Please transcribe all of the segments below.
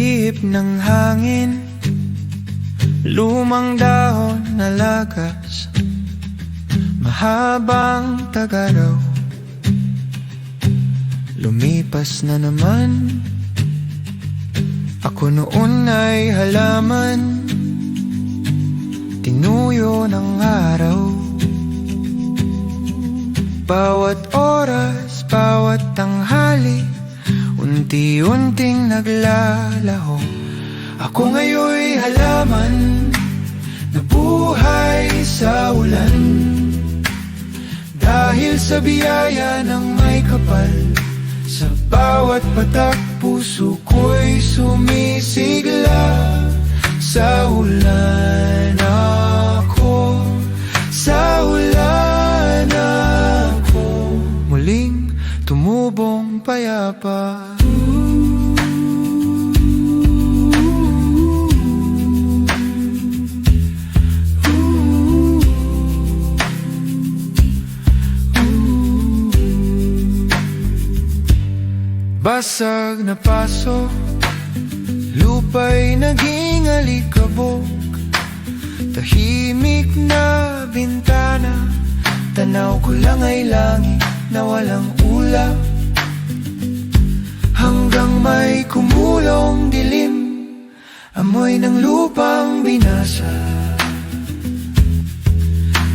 ihip ng hangin, lumang dahon na lagas, mahabang tagaraw. Lumipas na naman, ako noon ay halaman, tinuyo ng araw. Bawat oras, bawat tanghali, unti-unting naglalaho. Ako ngayon'y halaman, nabuhay sa ulan, dahil sa biyaya ng may kapal. Sa bawat patak, puso ko'y sumisigla. Sa ulan ako, sa ulan ako, muling tumubong payapa. Basag na paso, lupa'y naging alikabok. Tahimik na bintana, tanaw ko lang ay langit na walang ulap. Hanggang may kumulong dilim, amoy ng lupang binasa.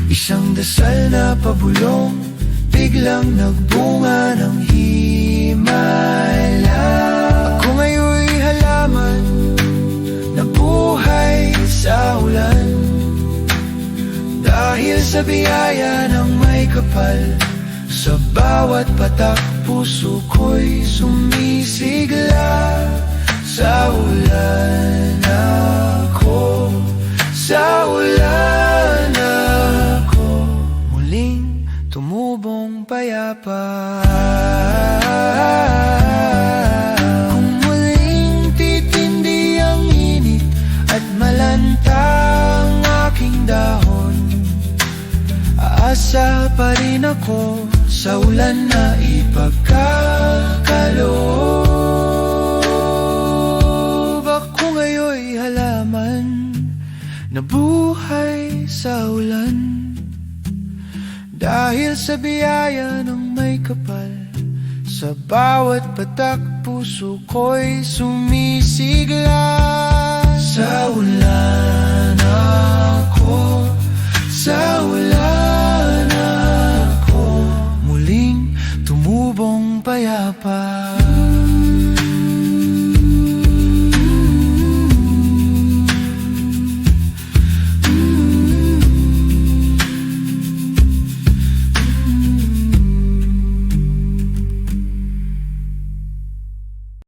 Isang dasal na pabulong, biglang nagbunga ng himala. Ako ngayon'y halaman, nabuhay sa ulan, dahil sa biyaya ng may kapal. Sa bawat patak, puso ko'y sumisigla. Sa ulan ako, sa ulan ako, muling tumubong payapa. Kung muling titindi ang init at malanta ang aking dahon, aasa pa rin ako sa ulan na ipagkakaloob. Ako ngayon'y halaman, nabuhay sa ulan, dahil sa biyaya ng may kapal. Sa bawat patak, puso ko'y sumisigla. Sa ulan ako, sa ulan ako, muling tumubong payapa.